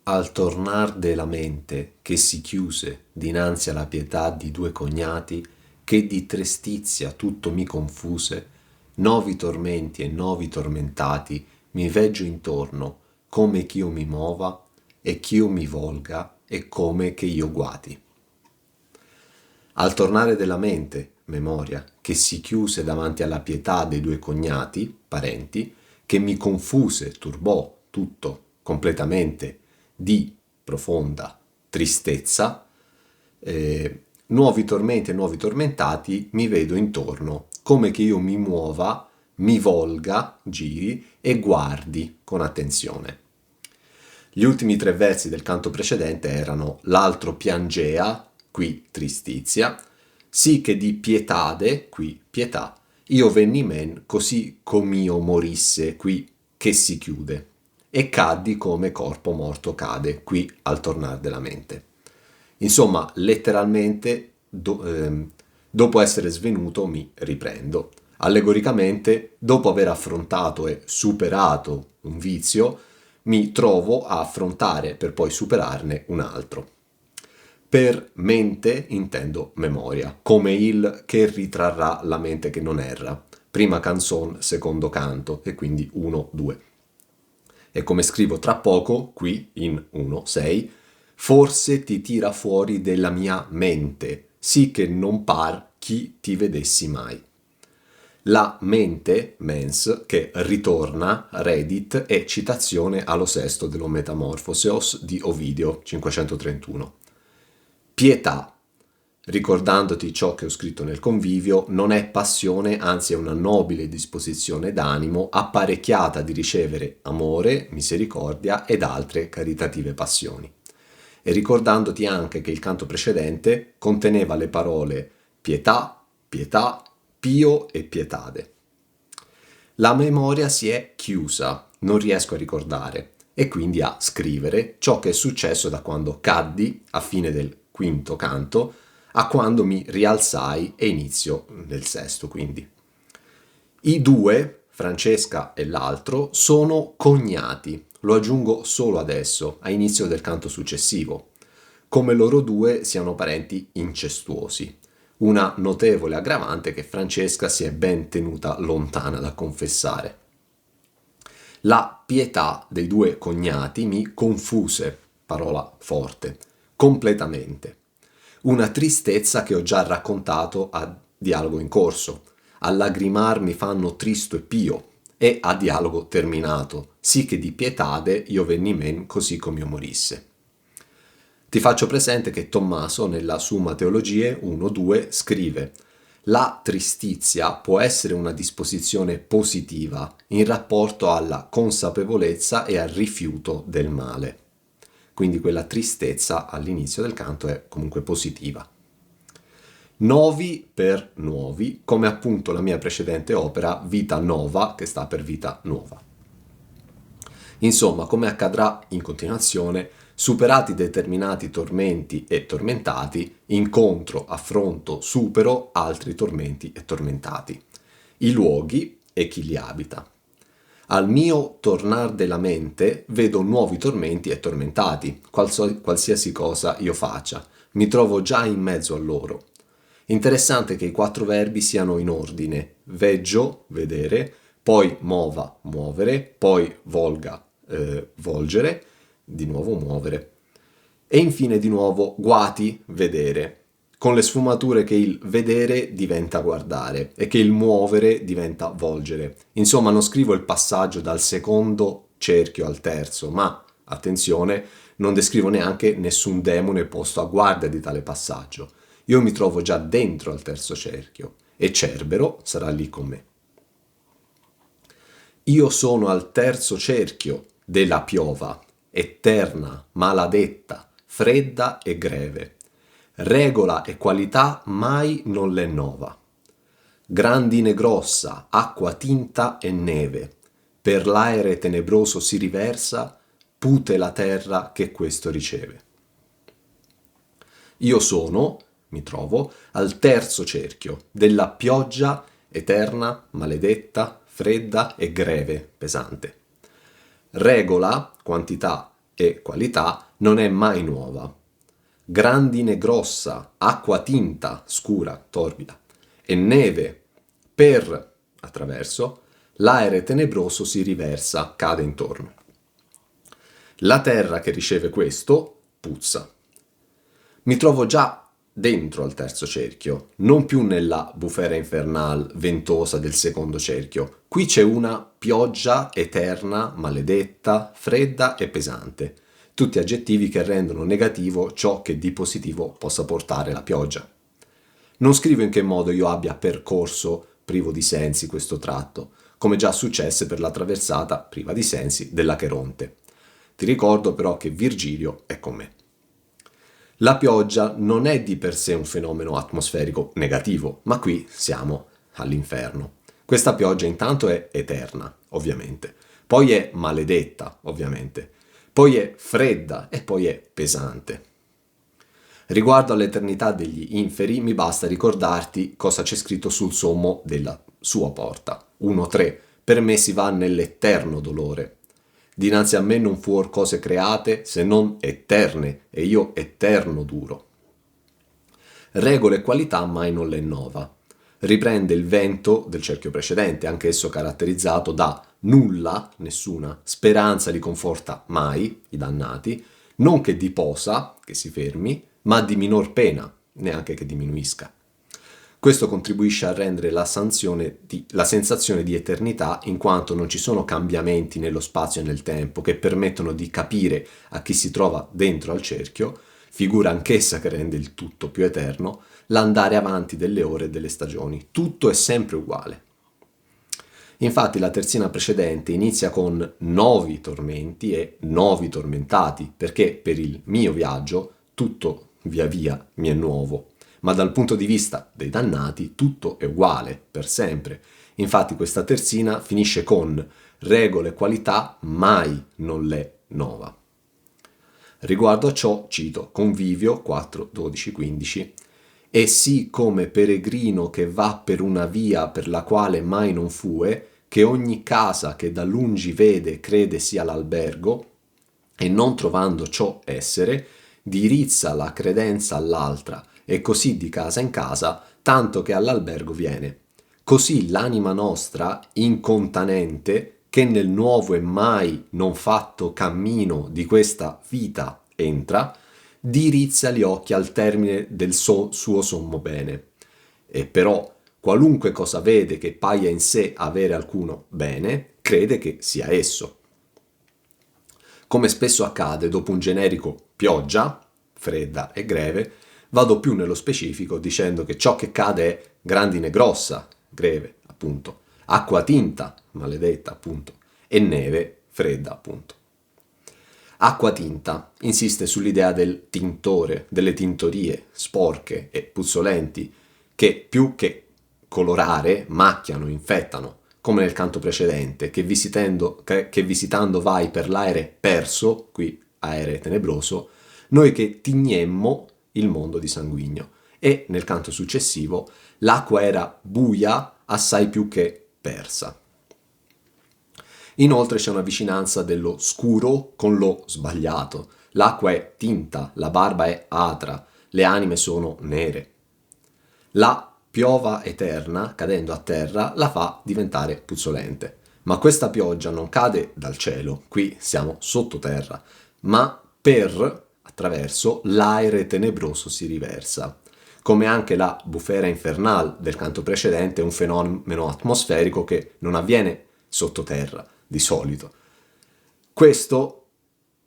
Al tornar della mente che si chiuse dinanzi alla pietà di due cognati, che di trestizia tutto mi confuse, novi tormenti e novi tormentati mi veggio intorno, come ch'io mi mova e ch'io mi volga e come che io guati. Al tornare della mente, memoria, che si chiuse davanti alla pietà dei due cognati, parenti, che mi confuse, turbò tutto completamente di profonda tristezza, nuovi tormenti e nuovi tormentati mi vedo intorno, come che io mi muova, mi volga, giri e guardi con attenzione. Gli ultimi tre versi del canto precedente erano l'altro piangea, qui tristizia, sì che di pietade, qui pietà, io venni men così com'io morisse, qui che si chiude, e caddi come corpo morto cade, qui al tornar della mente. Insomma, letteralmente, dopo essere svenuto mi riprendo. Allegoricamente, dopo aver affrontato e superato un vizio, mi trovo a affrontare per poi superarne un altro. Per mente intendo memoria, come il che ritrarrà la mente che non erra. Prima canzone, secondo canto, e quindi 1, 2. E come scrivo tra poco, qui in 1, 6, forse ti tira fuori della mia mente, sì che non par chi ti vedessi mai. La mente, mens, che ritorna, redit, è citazione allo sesto dello Metamorphoses di Ovidio, 531. Pietà, ricordandoti ciò che ho scritto nel convivio, non è passione, anzi è una nobile disposizione d'animo apparecchiata di ricevere amore, misericordia ed altre caritative passioni. E ricordandoti anche che il canto precedente conteneva le parole pietà, pietà, pio e pietade. La memoria si è chiusa, non riesco a ricordare, e quindi a scrivere ciò che è successo da quando caddi a fine del quinto canto a quando mi rialzai e inizio nel sesto, quindi. I due, Francesca e l'altro, sono cognati, lo aggiungo solo adesso, a inizio del canto successivo, come loro due siano parenti incestuosi. Una notevole aggravante che Francesca si è ben tenuta lontana da confessare. La pietà dei due cognati mi confuse, parola forte, completamente. Una tristezza che ho già raccontato a dialogo in corso. A lagrimar mi fanno tristo e pio, e a dialogo terminato, sì che di pietade io venni men così come io morisse. Ti faccio presente che Tommaso nella Summa Teologie 1-2 scrive: la tristizia può essere una disposizione positiva in rapporto alla consapevolezza e al rifiuto del male. Quindi quella tristezza all'inizio del canto è comunque positiva. Novi per nuovi, come appunto la mia precedente opera Vita Nova, che sta per vita nuova. Insomma, come accadrà in continuazione, superati determinati tormenti e tormentati, incontro, affronto, supero altri tormenti e tormentati. I luoghi e chi li abita. Al mio tornar della mente vedo nuovi tormenti e tormentati, qualsiasi cosa io faccia, mi trovo già in mezzo a loro. Interessante che i quattro verbi siano in ordine: veggio, vedere, poi mova, muovere, poi volga, volgere, di nuovo muovere, e infine di nuovo guati, vedere, con le sfumature che il vedere diventa guardare e che il muovere diventa volgere. Insomma, non scrivo il passaggio dal secondo cerchio al terzo, ma, attenzione, non descrivo neanche nessun demone posto a guardia di tale passaggio. Io mi trovo già dentro al terzo cerchio e Cerbero sarà lì con me. Io sono al terzo cerchio della piova, eterna, maladetta, fredda e greve. Regola e qualità mai non l'è nova. Grandine grossa, acqua tinta e neve. Per l'aere tenebroso si riversa, pute la terra che questo riceve. Io sono, mi trovo, al terzo cerchio della pioggia eterna, maledetta, fredda e greve, pesante. Regola, quantità, e qualità non è mai nuova. Grandine grossa, acqua tinta, scura, torbida, e neve per, attraverso, l'aere tenebroso si riversa, cade intorno. La terra che riceve questo puzza. Mi trovo già dentro al terzo cerchio, non più nella bufera infernale ventosa del secondo cerchio. Qui c'è una pioggia eterna, maledetta, fredda e pesante. Tutti aggettivi che rendono negativo ciò che di positivo possa portare la pioggia. Non scrivo in che modo io abbia percorso privo di sensi questo tratto, come già successe per la traversata priva di sensi dell'Acheronte. Ti ricordo però che Virgilio è con me. La pioggia non è di per sé un fenomeno atmosferico negativo, ma qui siamo all'inferno. Questa pioggia intanto è eterna, ovviamente, poi è maledetta, ovviamente, poi è fredda e poi è pesante. Riguardo all'eternità degli inferi, mi basta ricordarti cosa c'è scritto sul sommo della sua porta. 1:3. Per me si va nell'eterno dolore. Dinanzi a me non fuor cose create se non eterne, e io eterno duro. Regole e qualità mai non le innova. Riprende il vento del cerchio precedente, anch'esso caratterizzato da nulla, nessuna, speranza li conforta mai, i dannati, non che di posa, che si fermi, ma di minor pena, neanche che diminuisca. Questo contribuisce a rendere la sensazione di eternità, in quanto non ci sono cambiamenti nello spazio e nel tempo che permettono di capire a chi si trova dentro al cerchio, figura anch'essa che rende il tutto più eterno, l'andare avanti delle ore e delle stagioni. Tutto è sempre uguale. Infatti la terzina precedente inizia con novi tormenti e novi tormentati, perché per il mio viaggio tutto via via mi è nuovo. Ma dal punto di vista dei dannati tutto è uguale, per sempre. Infatti questa terzina finisce con regole e qualità mai non le nova. Riguardo a ciò cito Convivio 4, 12, 15. E sì come peregrino che va per una via per la quale mai non fue, che ogni casa che da lungi vede crede sia l'albergo, e non trovando ciò essere, dirizza la credenza all'altra, e così di casa in casa, tanto che all'albergo viene. Così l'anima nostra, incontanente, che nel nuovo e mai non fatto cammino di questa vita entra, dirizza gli occhi al termine del suo sommo bene. E però, qualunque cosa vede che paia in sé avere alcuno bene, crede che sia esso. Come spesso accade dopo un generico pioggia, fredda e greve, vado più nello specifico dicendo che ciò che cade è grandine grossa, greve, appunto, acqua tinta, maledetta, appunto, e neve, fredda, appunto. Acqua tinta insiste sull'idea del tintore, delle tintorie sporche e puzzolenti che più che colorare macchiano, infettano, come nel canto precedente, che visitando vai per l'aere perso, qui aere tenebroso, noi che tignemmo il mondo di sanguigno. E nel canto successivo l'acqua era buia assai più che persa. Inoltre c'è una vicinanza dello scuro con lo sbagliato. L'acqua è tinta, la barba è atra, le anime sono nere. La piova eterna, cadendo a terra, la fa diventare puzzolente. Ma questa pioggia non cade dal cielo, qui siamo sottoterra, ma attraverso l'aere tenebroso si riversa. Come anche la bufera infernale del canto precedente è un fenomeno atmosferico che non avviene sottoterra di solito. Questo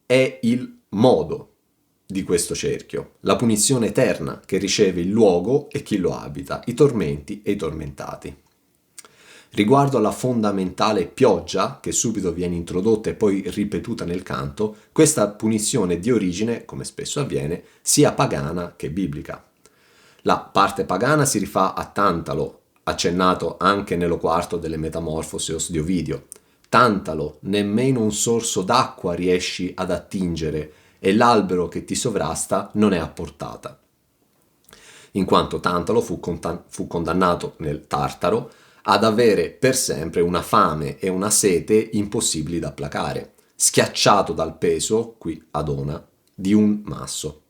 è il modo di questo cerchio, la punizione eterna che riceve il luogo e chi lo abita, i tormenti e i tormentati. Riguardo alla fondamentale pioggia, che subito viene introdotta e poi ripetuta nel canto, questa punizione è di origine, come spesso avviene, sia pagana che biblica. La parte pagana si rifà a Tantalo, accennato anche nello quarto delle Metamorfosios di Ovidio. Tantalo, nemmeno un sorso d'acqua riesci ad attingere e l'albero che ti sovrasta non è a portata. In quanto Tantalo fu condannato nel Tartaro ad avere per sempre una fame e una sete impossibili da placare. schiacciato dal peso, qui Adona, di un masso,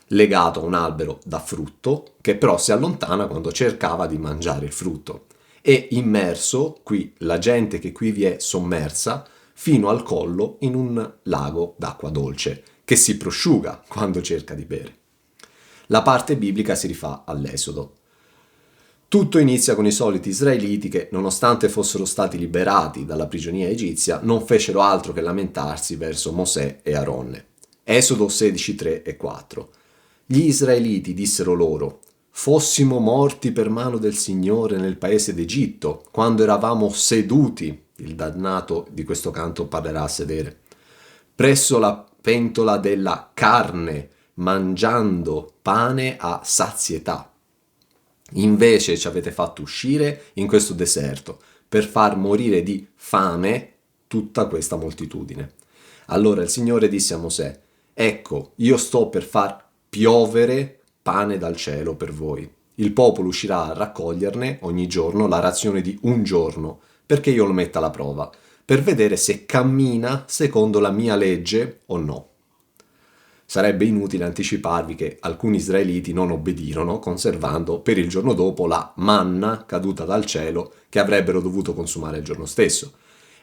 legato a un albero da frutto, che però si allontana quando cercava di mangiare il frutto, e immerso, qui la gente che qui vi è sommersa, fino al collo in un lago d'acqua dolce, che si prosciuga quando cerca di bere. La parte biblica si rifà all'Esodo. Tutto inizia con i soliti israeliti che, nonostante fossero stati liberati dalla prigionia egizia, non fecero altro che lamentarsi verso Mosè e Aronne. Esodo 16, 3 e 4. Gli israeliti dissero loro: fossimo morti per mano del Signore nel paese d'Egitto, quando eravamo seduti, il dannato di questo canto parlerà a sedere, presso la pentola della carne, mangiando pane a sazietà. Invece ci avete fatto uscire in questo deserto per far morire di fame tutta questa moltitudine. Allora il Signore disse a Mosè: ecco, io sto per far piovere pane dal cielo per voi. Il popolo uscirà a raccoglierne ogni giorno la razione di un giorno, perché io lo metta alla prova, per vedere se cammina secondo la mia legge o no. Sarebbe inutile anticiparvi che alcuni israeliti non obbedirono, conservando per il giorno dopo la manna caduta dal cielo che avrebbero dovuto consumare il giorno stesso.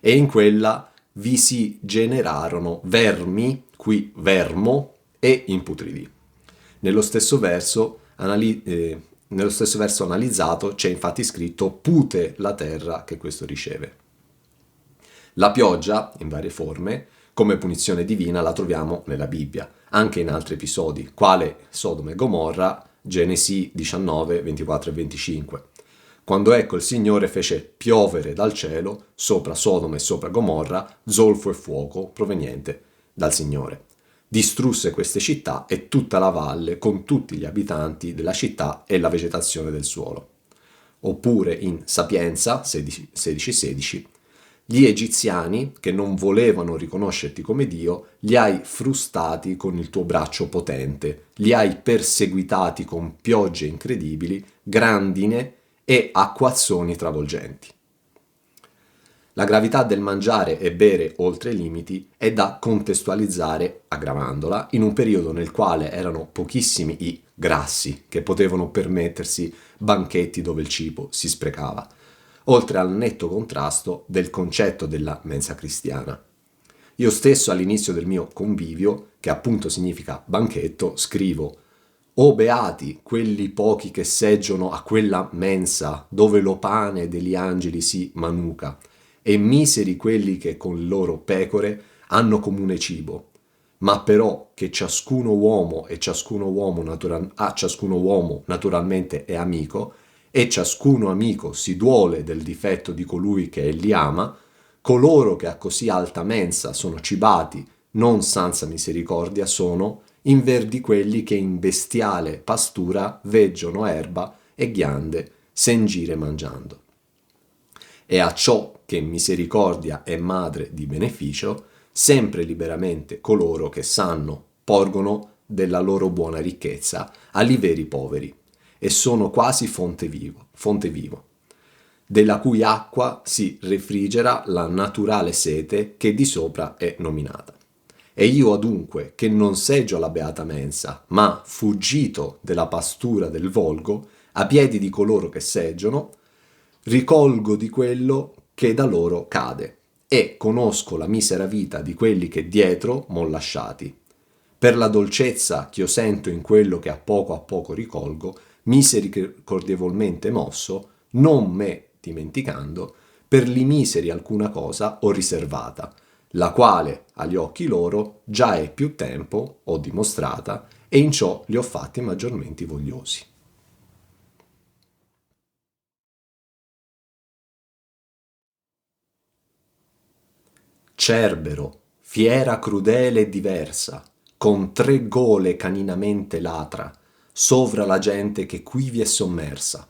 E in quella vi si generarono vermi, qui vermo, e imputridì. Nello stesso verso analizzato c'è infatti scritto pute la terra che questo riceve. La pioggia, in varie forme, come punizione divina la troviamo nella Bibbia, anche in altri episodi, quale Sodoma e Gomorra, Genesi 19, 24 e 25. Quando ecco il Signore fece piovere dal cielo, sopra Sodoma e sopra Gomorra, zolfo e fuoco proveniente dal Signore. Distrusse queste città e tutta la valle con tutti gli abitanti della città e la vegetazione del suolo. Oppure in Sapienza 16:16, gli egiziani, che non volevano riconoscerti come Dio, li hai frustati con il tuo braccio potente, li hai perseguitati con piogge incredibili, grandine e acquazzoni travolgenti. La gravità del mangiare e bere oltre i limiti è da contestualizzare, aggravandola, in un periodo nel quale erano pochissimi i grassi che potevano permettersi banchetti dove il cibo si sprecava, oltre al netto contrasto del concetto della mensa cristiana. Io stesso all'inizio del mio convivio, che appunto significa banchetto, scrivo: o beati quelli pochi che seggiono a quella mensa dove lo pane degli angeli si manuca, e miseri quelli che con le loro pecore hanno comune cibo, ma però che ciascuno uomo a ciascuno uomo naturalmente è amico, e ciascuno amico si duole del difetto di colui che li ama, coloro che a così alta mensa sono cibati non senza misericordia sono inverdi quelli che in bestiale pastura veggiono erba e ghiande sen gire mangiando. E a ciò che misericordia è madre di beneficio, sempre liberamente coloro che sanno porgono della loro buona ricchezza agli veri poveri, e sono quasi fonte vivo, della cui acqua si refrigera la naturale sete che di sopra è nominata. E io adunque, che non seggio alla beata mensa, ma fuggito della pastura del volgo, a piedi di coloro che seggiono, ricolgo di quello che da loro cade, e conosco la misera vita di quelli che dietro m'ho lasciati. Per la dolcezza ch'io sento in quello che a poco ricolgo, misericordevolmente mosso, non me dimenticando, per li miseri alcuna cosa ho riservata, la quale agli occhi loro già è più tempo ho dimostrata, e in ciò li ho fatti maggiormente vogliosi. Cerbero, fiera crudele e diversa, con 3 gole caninamente latra, sovra la gente che qui vi è sommersa.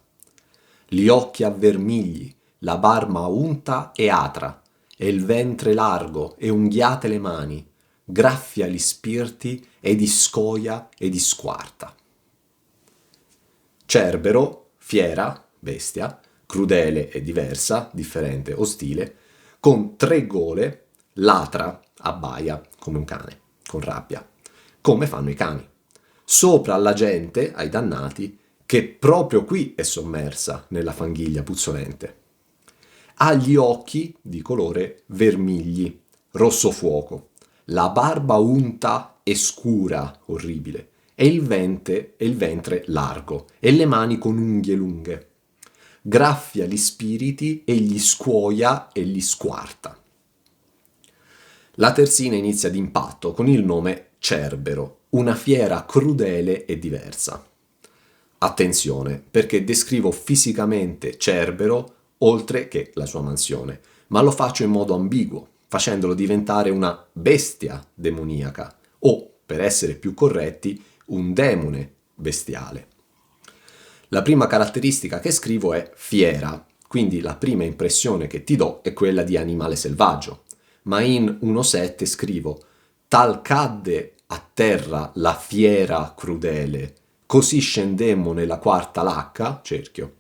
Gli occhi a vermigli, la barba unta e atra, e il ventre largo e unghiate le mani, graffia gli spirti e di scoia e di squarta. Cerbero, fiera, bestia, crudele e diversa, differente, ostile, con 3 gole, Latra, abbaia come un cane, con rabbia, come fanno i cani. Sopra alla gente, ai dannati, che proprio qui è sommersa nella fanghiglia puzzolente. Ha gli occhi di colore vermigli, rosso fuoco, la barba unta e scura, orribile, e il ventre largo, e le mani con unghie lunghe. Graffia gli spiriti e gli scuoia e gli squarta. La terzina inizia d'impatto con il nome Cerbero, una fiera crudele e diversa. Attenzione, perché descrivo fisicamente Cerbero oltre che la sua mansione, ma lo faccio in modo ambiguo, facendolo diventare una bestia demoniaca o, per essere più corretti, un demone bestiale. La prima caratteristica che scrivo è fiera, quindi la prima impressione che ti do è quella di animale selvaggio, ma in 1.7 scrivo tal cadde a terra la fiera crudele, così scendemmo nella quarta lacca, cerchio,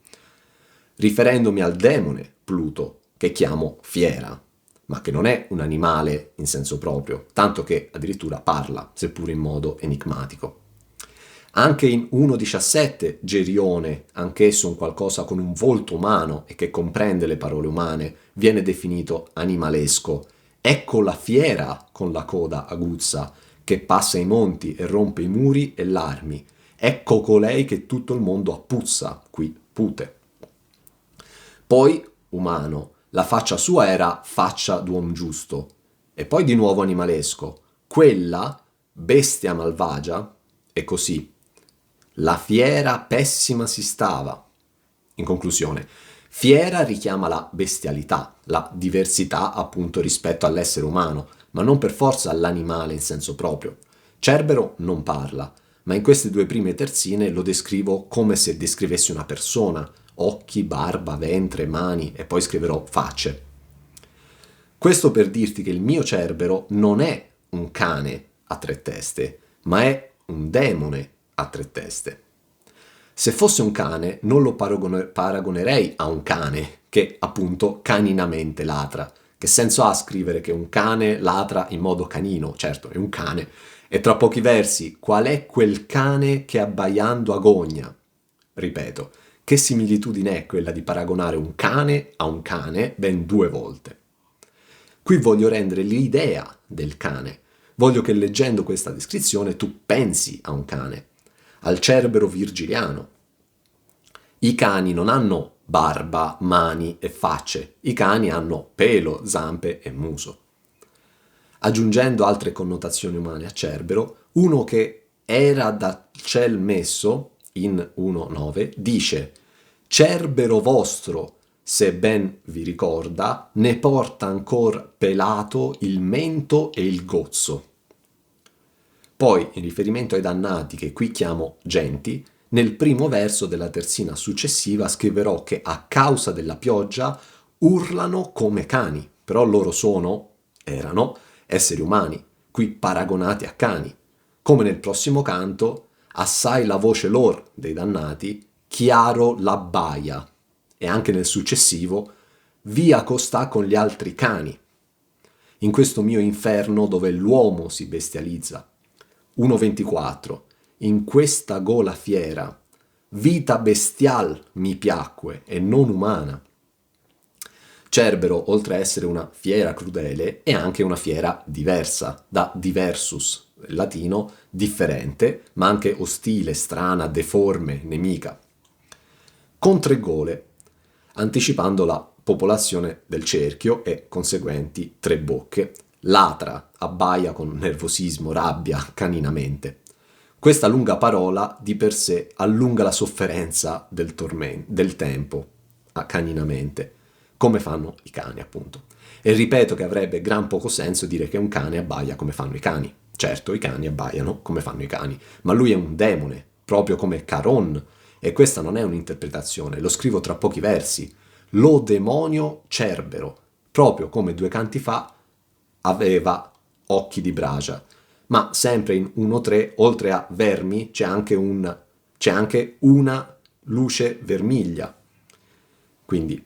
riferendomi al demone Pluto, che chiamo fiera, ma che non è un animale in senso proprio, tanto che addirittura parla, seppur in modo enigmatico. Anche in 1.17 Gerione, anch'esso un qualcosa con un volto umano e che comprende le parole umane, viene definito animalesco. Ecco la fiera con la coda aguzza, che passa i monti e rompe i muri e l'armi. Ecco colei che tutto il mondo appuzza, qui pute. Poi umano, la faccia sua era faccia d'uom giusto, e poi di nuovo animalesco. Quella, bestia malvagia, e così. La fiera pessima si stava. In conclusione, fiera richiama la bestialità, la diversità appunto rispetto all'essere umano, ma non per forza all'animale in senso proprio. Cerbero non parla, ma in queste due prime terzine lo descrivo come se descrivessi una persona, occhi, barba, ventre, mani e poi scriverò facce. Questo per dirti che il mio Cerbero non è un cane a tre teste, ma è un demone a tre teste. Se fosse un cane non lo paragonerei a un cane che appunto caninamente ladra. Che senso ha scrivere che un cane ladra in modo canino? Certo, è un cane. E tra pochi versi, qual è quel cane che abbaiando agogna? Ripeto, che similitudine è quella di paragonare un cane a un cane ben due volte? Qui voglio rendere l'idea del cane. Voglio che leggendo questa descrizione tu pensi a un cane, al Cerbero virgiliano. I cani non hanno barba, mani e facce, i cani hanno pelo, zampe e muso. Aggiungendo altre connotazioni umane a Cerbero, uno che era dal ciel messo, in 1.9, dice Cerbero vostro, se ben vi ricorda, ne porta ancor pelato il mento e il gozzo. Poi, in riferimento ai dannati, che qui chiamo genti, nel primo verso della terzina successiva scriverò che a causa della pioggia urlano come cani, però loro erano, esseri umani, qui paragonati a cani. Come nel prossimo canto, assai la voce lor dei dannati, chiaro l'abbaia, e anche nel successivo, via costà con gli altri cani. In questo mio inferno dove l'uomo si bestializza. 1.24. In questa gola fiera, vita bestial mi piacque e non umana. Cerbero, oltre a essere una fiera crudele, è anche una fiera diversa, da diversus, latino differente, ma anche ostile, strana, deforme, nemica. Con tre gole, anticipando la popolazione del cerchio e conseguenti tre bocche, latra, abbaia con nervosismo, rabbia, caninamente. Questa lunga parola di per sé allunga la sofferenza del tempo, caninamente, come fanno i cani appunto. E ripeto che avrebbe gran poco senso dire che un cane abbaia come fanno i cani. Certo, i cani abbaiano come fanno i cani, ma lui è un demone, proprio come Caron, e questa non è un'interpretazione, lo scrivo tra pochi versi. Lo demonio Cerbero, proprio come due canti fa aveva occhi di bragia. Ma sempre in 1.3, oltre a vermi, c'è anche una luce vermiglia. Quindi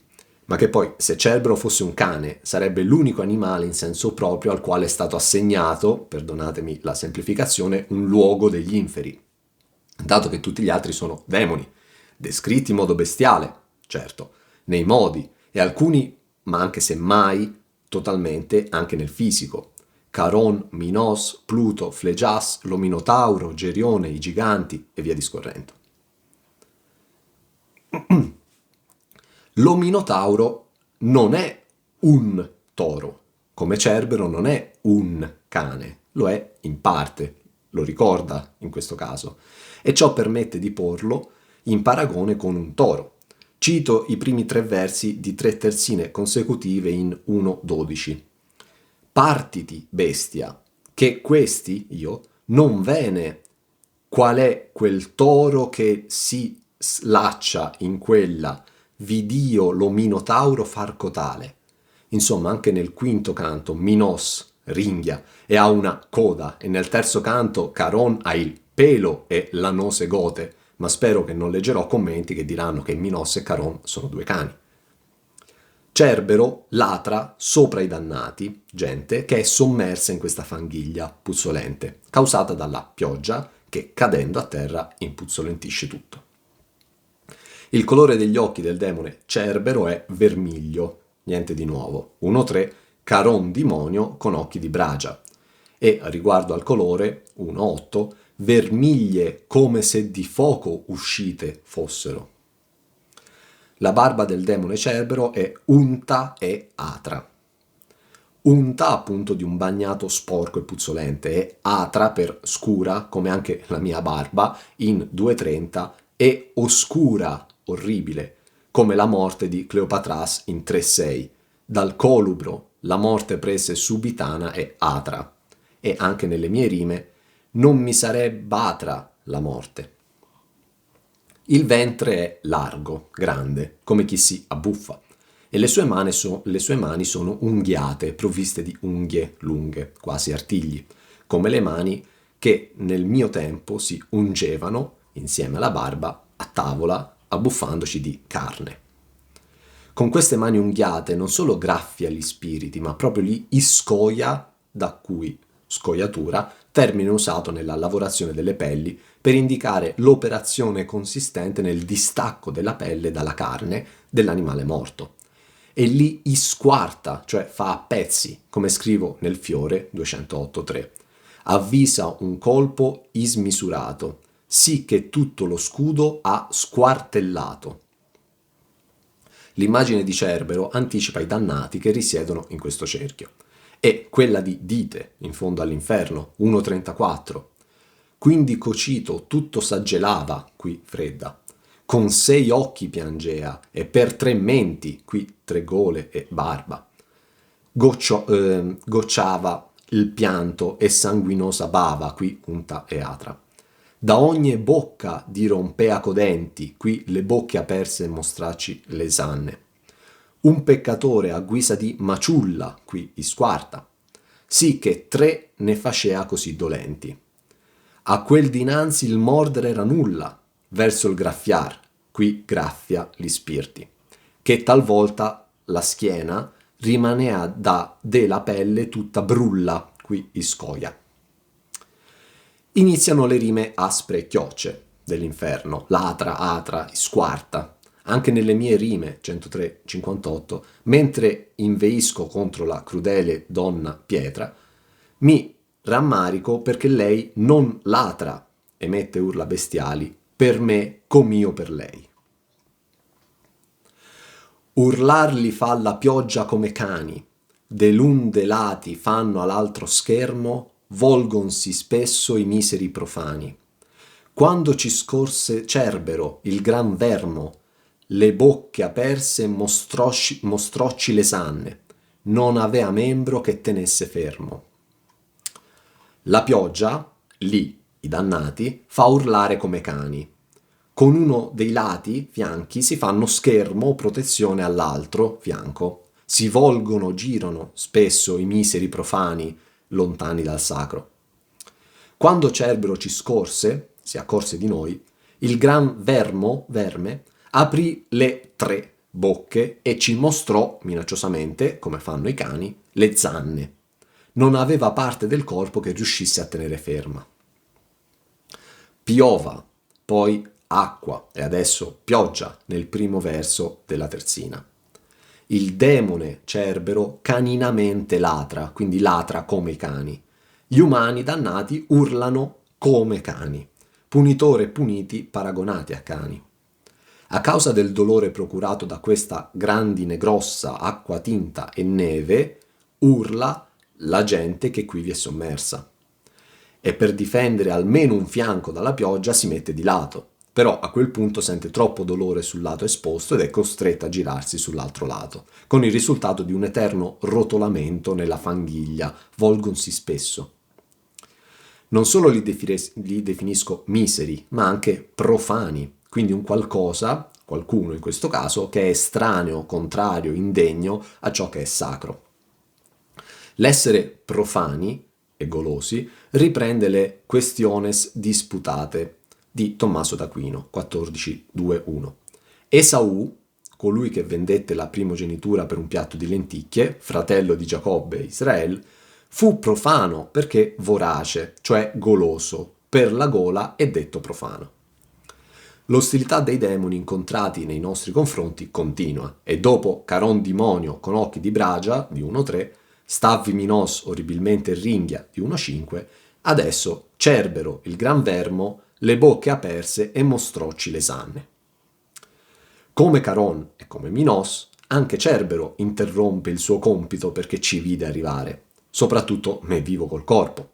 Ma che poi, se Cerbero fosse un cane, sarebbe l'unico animale in senso proprio al quale è stato assegnato, perdonatemi la semplificazione, un luogo degli inferi, dato che tutti gli altri sono demoni, descritti in modo bestiale, certo, nei modi, e alcuni, ma anche se mai, totalmente anche nel fisico. Caron, Minos, Pluto, Flegias, lo Minotauro, Gerione, i giganti e via discorrendo. Lo Minotauro non è un toro, come Cerbero non è un cane, lo è in parte, lo ricorda in questo caso, e ciò permette di porlo in paragone con un toro. Cito i primi 3 versi di 3 terzine consecutive in 1:12. Partiti, bestia, che questi, io, non vene qual è quel toro che si slaccia in quella vidio lo Minotauro far cotale. Insomma, anche nel quinto canto Minos ringhia e ha una coda, e nel terzo canto Caron ha il pelo e l'anose gote, ma spero che non leggerò commenti che diranno che Minos e Caron sono 2 cani. Cerbero latra sopra i dannati, gente che è sommersa in questa fanghiglia puzzolente, causata dalla pioggia che, cadendo a terra, impuzzolentisce tutto. Il colore degli occhi del demone Cerbero è vermiglio, niente di nuovo, 1-3, Caron demonio con occhi di bragia, e riguardo al colore, 1-8, vermiglie come se di fuoco uscite fossero. La barba del demone Cerbero è unta e atra. Unta appunto di un bagnato sporco e puzzolente, e atra per scura, come anche la mia barba, in 2:30, e oscura, orribile, come la morte di Cleopatras in 3:6. Dal colubro la morte prese subitana e atra, e anche nelle mie rime non mi sarebbe atra la morte. Il ventre è largo, grande, come chi si abbuffa, e le sue mani sono unghiate, provviste di unghie lunghe, quasi artigli, come le mani che nel mio tempo si ungevano, insieme alla barba, a tavola, abbuffandoci di carne. Con queste mani unghiate non solo graffia gli spiriti, ma proprio li iscoia, da cui scoiatura, termine usato nella lavorazione delle pelli per indicare l'operazione consistente nel distacco della pelle dalla carne dell'animale morto. E li isquarta, cioè fa a pezzi, come scrivo nel Fiore 208.3. Avvisa un colpo ismisurato, sì che tutto lo scudo ha squartellato. L'immagine di Cerbero anticipa i dannati che risiedono in questo cerchio, e quella di Dite, in fondo all'inferno, 1:34. Quindi cocito tutto s'aggelava, qui fredda, con 6 occhi piangea, e per 3 menti, qui 3 gole e barba. Gocciava il pianto e sanguinosa bava, qui unta e atra. Da ogni bocca dirompea codenti, qui le bocche aperse mostraci le sanne. Un peccatore a guisa di maciulla, qui isquarta, sì che 3 ne facea così dolenti. A quel dinanzi il mordere era nulla, verso il graffiar, qui graffia gli spirti, che talvolta la schiena rimanea da de la pelle tutta brulla, qui iscoia. Iniziano le rime aspre e chiocce dell'inferno, latra, atra, squarta, anche nelle mie rime 103-58, mentre inveisco contro la crudele donna Pietra, mi rammarico perché lei non latra, emette urla bestiali, per me com'io per lei. Urlar li fa la pioggia come cani, de l'un de lati fanno all'altro schermo, volgonsi spesso i miseri profani. Quando ci scorse Cerbero, il gran vermo, le bocche aperse mostrocci le sanne, non avea membro che tenesse fermo. La pioggia, lì, i dannati, fa urlare come cani. Con uno dei lati, fianchi, si fanno schermo o protezione all'altro fianco. Si volgono, girano, spesso i miseri profani, lontani dal sacro. Quando Cerbero ci scorse, si accorse di noi, il gran verme aprì le 3 bocche e ci mostrò minacciosamente, come fanno i cani, le zanne. Non aveva parte del corpo che riuscisse a tenere ferma. Piova, poi acqua e adesso pioggia nel primo verso della terzina. Il demone Cerbero caninamente latra, quindi latra come i cani. Gli umani dannati urlano come cani. Punitore e puniti paragonati a cani. A causa del dolore procurato da questa grandine grossa, acqua tinta e neve, urla la gente che qui vi è sommersa. E per difendere almeno un fianco dalla pioggia si mette di lato, però a quel punto sente troppo dolore sul lato esposto ed è costretta a girarsi sull'altro lato, con il risultato di un eterno rotolamento nella fanghiglia, volgonsi spesso. Non solo li definisco miseri, ma anche profani, quindi un qualcosa, qualcuno in questo caso, che è estraneo, contrario, indegno a ciò che è sacro. L'essere profani e golosi riprende le Questiones disputate di Tommaso d'Aquino, 14.2.1. Esaù, colui che vendette la primogenitura per un piatto di lenticchie, fratello di Giacobbe e Israele, fu profano perché vorace, cioè goloso, per la gola è detto profano. L'ostilità dei demoni incontrati nei nostri confronti continua e dopo Caron Dimonio con occhi di bragia di 1.3, Stavvi Minos orribilmente ringhia di 1.5, adesso Cerbero, il gran vermo, le bocche aperse e mostrocci le sanne. Come Caron e come Minos, anche Cerbero interrompe il suo compito perché ci vide arrivare, soprattutto me vivo col corpo.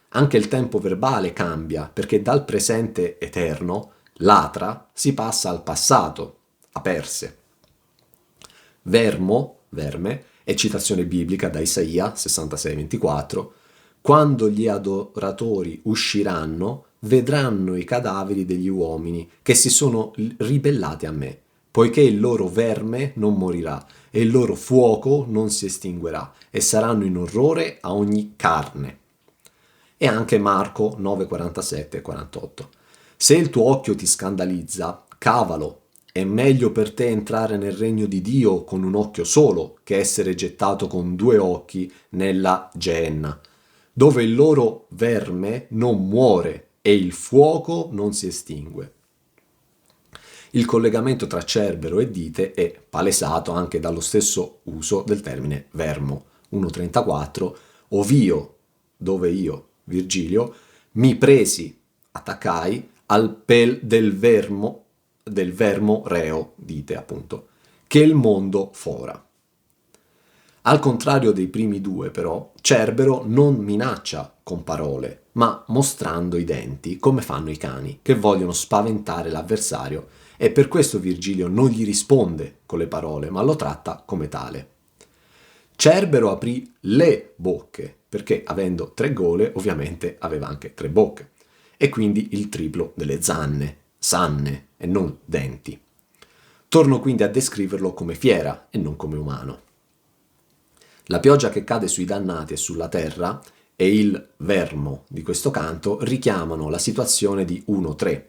Anche il tempo verbale cambia perché dal presente eterno, latra, si passa al passato, aperse. Vermo, verme, è citazione biblica da Isaia 66:24, quando gli adoratori usciranno, vedranno i cadaveri degli uomini che si sono ribellati a me, poiché il loro verme non morirà e il loro fuoco non si estinguerà e saranno in orrore a ogni carne. E anche Marco 9:47 e 48. Se il tuo occhio ti scandalizza, cavalo. È meglio per te entrare nel regno di Dio con un occhio solo che essere gettato con 2 occhi nella Geenna, dove il loro verme non muore e il fuoco non si estingue. Il collegamento tra Cerbero e dite è palesato anche dallo stesso uso del termine vermo. 1.34, ov'io, dove io, Virgilio, mi presi, attaccai, al pel del vermo reo, dite appunto, che il mondo fora. Al contrario dei primi 2, però, Cerbero non minaccia con parole, ma mostrando i denti, come fanno i cani, che vogliono spaventare l'avversario, e per questo Virgilio non gli risponde con le parole, ma lo tratta come tale. Cerbero aprì le bocche, perché avendo 3 gole, ovviamente aveva anche 3 bocche, e quindi il triplo delle zanne, sanne e non denti. Torno quindi a descriverlo come fiera e non come umano. La pioggia che cade sui dannati e sulla terra e il vermo di questo canto richiamano la situazione di 1.3.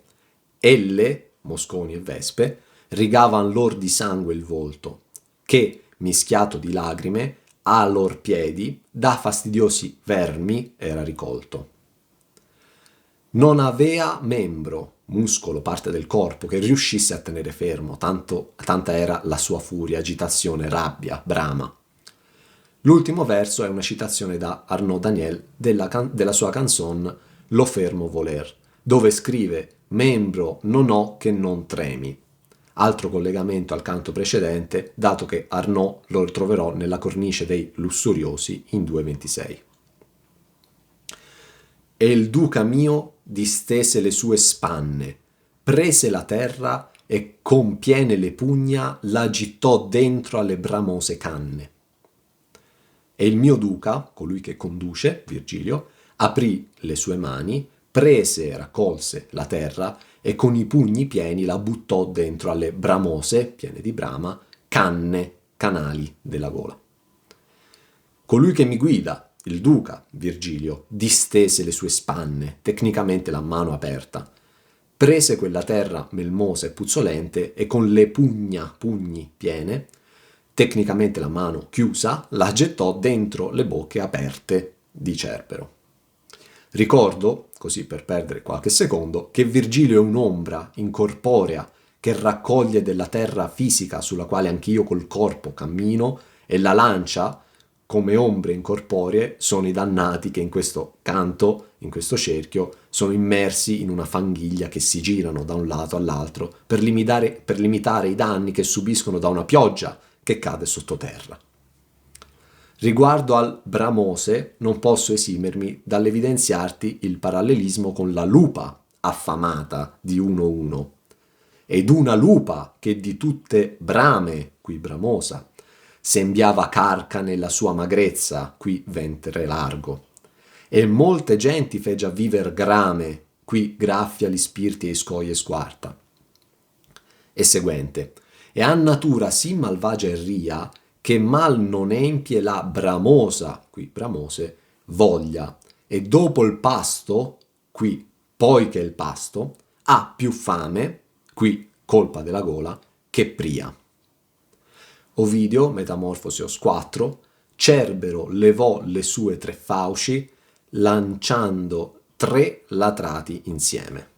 Elle, mosconi e vespe, rigavan lor di sangue il volto, che, mischiato di lagrime, a lor piedi, da fastidiosi vermi era ricolto. Non avea membro, muscolo, parte del corpo, che riuscisse a tenere fermo, tanta era la sua furia, agitazione, rabbia, brama. L'ultimo verso è una citazione da Arnaud Daniel della sua canzone Lo fermo voler, dove scrive «Membro non ho che non tremi». Altro collegamento al canto precedente, dato che Arnaud lo troverò nella cornice dei Lussuriosi in 2.26. E il duca mio distese le sue spanne, prese la terra e con piene le pugna la gittò dentro alle bramose canne. E il mio duca, colui che conduce, Virgilio, aprì le sue mani, prese e raccolse la terra e con i pugni pieni la buttò dentro alle bramose, piene di brama, canne, canali della gola. Colui che mi guida, il duca, Virgilio, distese le sue spanne, tecnicamente la mano aperta, prese quella terra melmosa e puzzolente e con le pugni piene, tecnicamente la mano chiusa, la gettò dentro le bocche aperte di Cerbero. Ricordo, così per perdere qualche secondo, che Virgilio è un'ombra incorporea che raccoglie della terra fisica sulla quale anch'io col corpo cammino, e la lancia, come ombre incorporee, sono i dannati che in questo canto, in questo cerchio, sono immersi in una fanghiglia che si girano da un lato all'altro per limitare i danni che subiscono da una pioggia che cade sottoterra. Riguardo al Bramose non posso esimermi dall'evidenziarti il parallelismo con la lupa affamata di 1-1, ed una lupa che di tutte brame, qui bramosa, sembiava carca nella sua magrezza, qui ventre largo, e molte genti fe già viver grame, qui graffia gli spirti e scoglie squarta. E seguente, e ha natura sì malvagia e ria, che mal non empie la bramosa, qui bramose, voglia, e dopo il pasto, qui poi che il pasto, ha più fame, qui colpa della gola, che pria. Ovidio, Metamorfosi os 4, Cerbero levò le sue 3 fauci, lanciando 3 latrati insieme.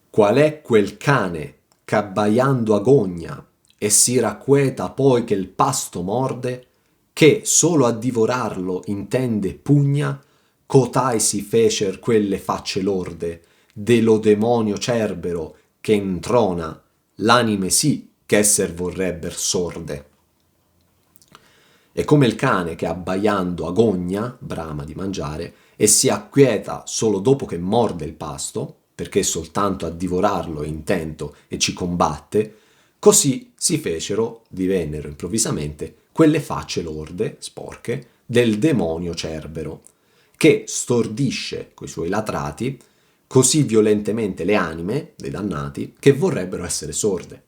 Qual è quel cane c'abbaiando agogna e si racqueta poi che il pasto morde, che solo a divorarlo intende pugna, cotai si fecer quelle facce lorde, dello demonio Cerbero che introna, l'anime sì ch'esser vorrebber sorde. È come il cane che abbaiando agogna, brama di mangiare, e si acquieta solo dopo che morde il pasto, perché soltanto a divorarlo è intento e ci combatte, così si fecero, divennero improvvisamente, quelle facce lorde, sporche, del demonio Cerbero, che stordisce coi suoi latrati così violentemente le anime dei dannati che vorrebbero essere sorde.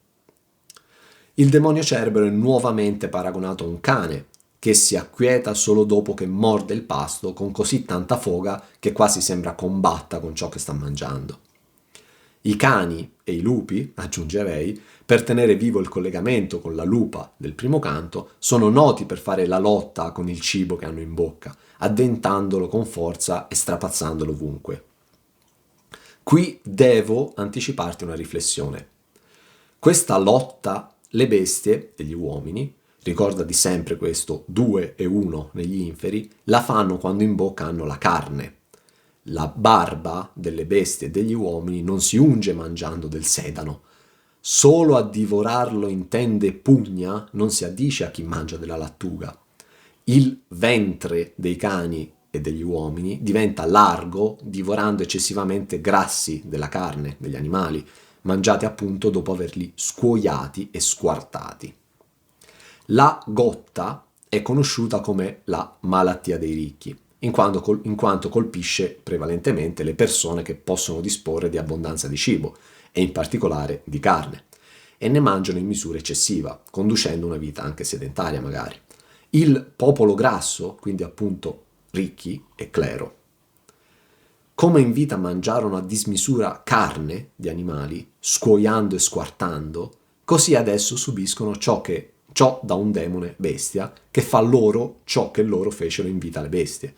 Il demonio Cerbero è nuovamente paragonato a un cane che si acquieta solo dopo che morde il pasto con così tanta foga che quasi sembra combatta con ciò che sta mangiando. I cani e i lupi, aggiungerei, per tenere vivo il collegamento con la lupa del primo canto, sono noti per fare la lotta con il cibo che hanno in bocca, addentandolo con forza e strapazzandolo ovunque. Qui devo anticiparti una riflessione. Questa lotta, le bestie e gli uomini, ricordati sempre questo 2 e 1 negli inferi, la fanno quando in bocca hanno la carne. La barba delle bestie e degli uomini non si unge mangiando del sedano. Solo a divorarlo intende pugna, non si addice a chi mangia della lattuga. Il ventre dei cani e degli uomini diventa largo divorando eccessivamente grassi della carne degli animali, mangiati appunto dopo averli scuoiati e squartati. La gotta è conosciuta come la malattia dei ricchi, in quanto colpisce prevalentemente le persone che possono disporre di abbondanza di cibo, e in particolare di carne, e ne mangiano in misura eccessiva, conducendo una vita anche sedentaria magari. Il popolo grasso, quindi appunto ricchi e clero, come in vita mangiarono a dismisura carne di animali, scuoiando e squartando, così adesso subiscono ciò da un demone bestia, che fa loro ciò che loro fecero in vita le bestie.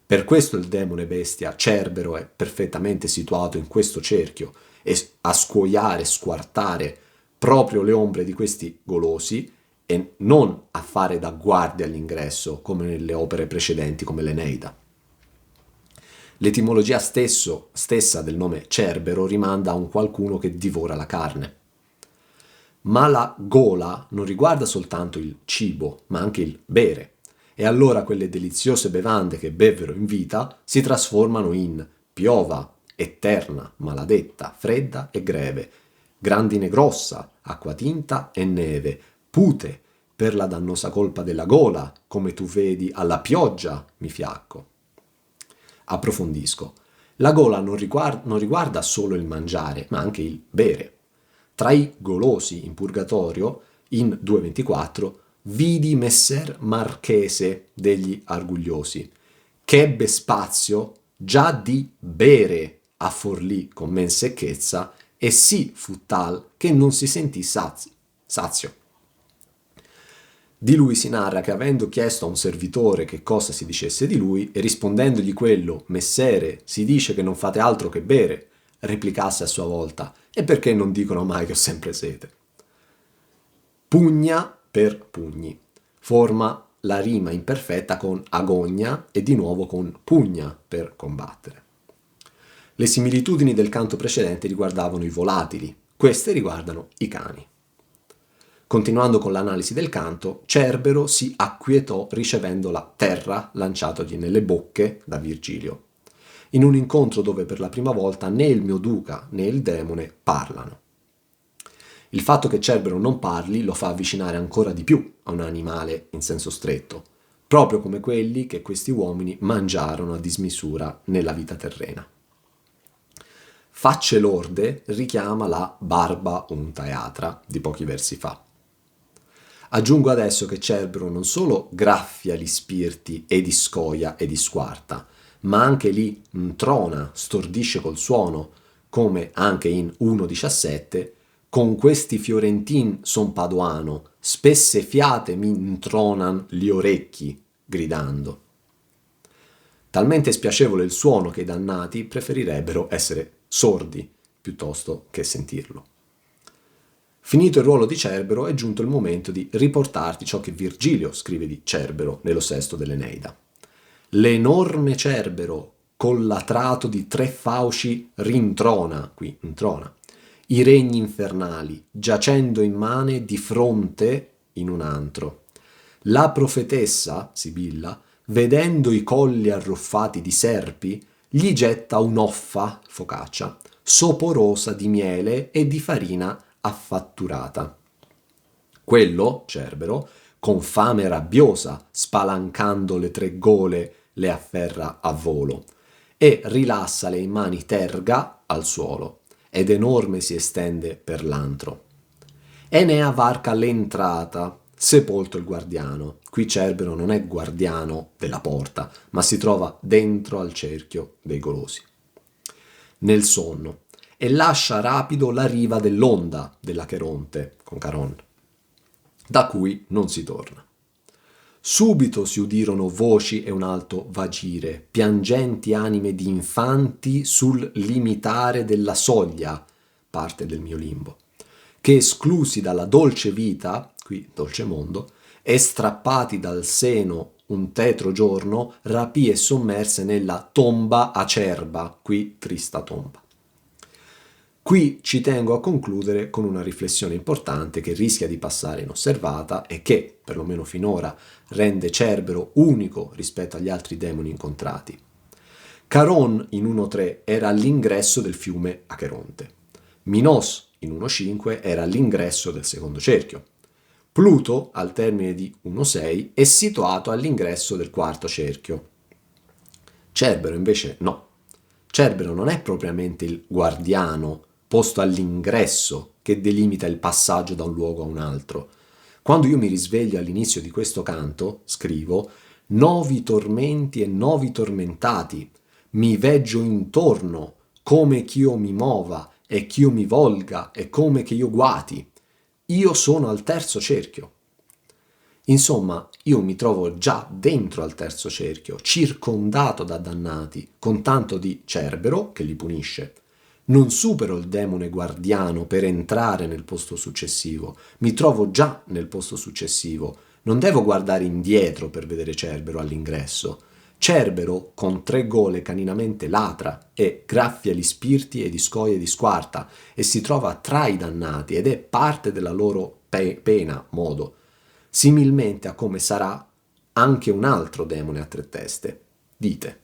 Per questo il demone bestia Cerbero è perfettamente situato in questo cerchio, e a scuoiare, squartare proprio le ombre di questi golosi, e non a fare da guardia all'ingresso come nelle opere precedenti come l'Eneida. L'etimologia stessa del nome Cerbero rimanda a un qualcuno che divora la carne. Ma la gola non riguarda soltanto il cibo, ma anche il bere, e allora quelle deliziose bevande che bevvero in vita si trasformano in piova, eterna, maladetta, fredda e greve, grandine grossa, acqua tinta e neve, pute, per la dannosa colpa della gola, come tu vedi alla pioggia mi fiacco. Approfondisco. La gola non riguarda solo il mangiare, ma anche il bere. Tra i golosi in purgatorio, in 2.24, vidi Messer Marchese degli Argugliosi, che ebbe spazio già di bere a Forlì con men secchezza, e sì fu tal che non si sentì sazio. Di lui si narra che, avendo chiesto a un servitore che cosa si dicesse di lui, e rispondendogli quello: messere, si dice che non fate altro che bere, replicasse a sua volta: e perché non dicono mai che ho sempre sete? Pugna per pugni forma la rima imperfetta con agogna e di nuovo con pugna per combattere. Le similitudini del canto precedente riguardavano i volatili, queste riguardano i cani. Continuando con l'analisi del canto, Cerbero si acquietò ricevendo la terra lanciatogli nelle bocche da Virgilio, in un incontro dove per la prima volta né il mio duca né il demone parlano. Il fatto che Cerbero non parli lo fa avvicinare ancora di più a un animale in senso stretto, proprio come quelli che questi uomini mangiarono a dismisura nella vita terrena. Facce lorde richiama la barba unta e atra di pochi versi fa. Aggiungo adesso che Cerbero non solo graffia gli spirti e di scoia e di squarta, ma anche li introna, stordisce col suono, come anche in 1.17: con questi fiorentin son paduano, spesse fiate mi intronan gli orecchi, gridando. Talmente spiacevole il suono che i dannati preferirebbero essere sordi piuttosto che sentirlo. Finito il ruolo di Cerbero, è giunto il momento di riportarti ciò che Virgilio scrive di Cerbero nello sesto dell'Eneida. L'enorme Cerbero, col latrato di 3 fauci, rintrona, qui introna, i regni infernali, giacendo immane di fronte in un antro. La profetessa, Sibilla, vedendo i colli arruffati di serpi, gli getta un'offa, focaccia, soporosa di miele e di farina affatturata. Quello, Cerbero, con fame rabbiosa, spalancando le 3 gole, le afferra a volo e rilassa le mani terga al suolo, ed enorme si estende per l'antro. Enea varca l'entrata, sepolto il guardiano. Qui Cerbero non è guardiano della porta, ma si trova dentro al cerchio dei golosi, nel sonno, e lascia rapido la riva dell'onda dell'Acheronte, con Caron, da cui non si torna. Subito si udirono voci e un alto vagire, piangenti anime di infanti sul limitare della soglia, parte del mio limbo, che esclusi dalla dolce vita, qui dolce mondo, e strappati dal seno un tetro giorno, rapì e sommerse nella tomba acerba, qui trista tomba. Qui ci tengo a concludere con una riflessione importante che rischia di passare inosservata e che, perlomeno finora, rende Cerbero unico rispetto agli altri demoni incontrati. Caron in 1.3 era all'ingresso del fiume Acheronte. Minos in 1.5 era all'ingresso del secondo cerchio. Pluto, al termine di 1.6, è situato all'ingresso del quarto cerchio. Cerbero invece no. Cerbero non è propriamente il guardiano posto all'ingresso che delimita il passaggio da un luogo a un altro. Quando io mi risveglio all'inizio di questo canto, scrivo: «Novi tormenti e novi tormentati, mi veggio intorno, come ch'io mi mova, e ch'io mi volga, e come che io guati. Io sono al terzo cerchio». Insomma, io mi trovo già dentro al terzo cerchio, circondato da dannati, con tanto di Cerbero che li punisce. Non supero il demone guardiano per entrare nel posto successivo, mi trovo già nel posto successivo, non devo guardare indietro per vedere Cerbero all'ingresso. Cerbero con 3 gole caninamente latra e graffia gli spirti e di scoia e di squarta e si trova tra i dannati ed è parte della loro pena, modo, similmente a come sarà anche un altro demone a 3 teste. Dite.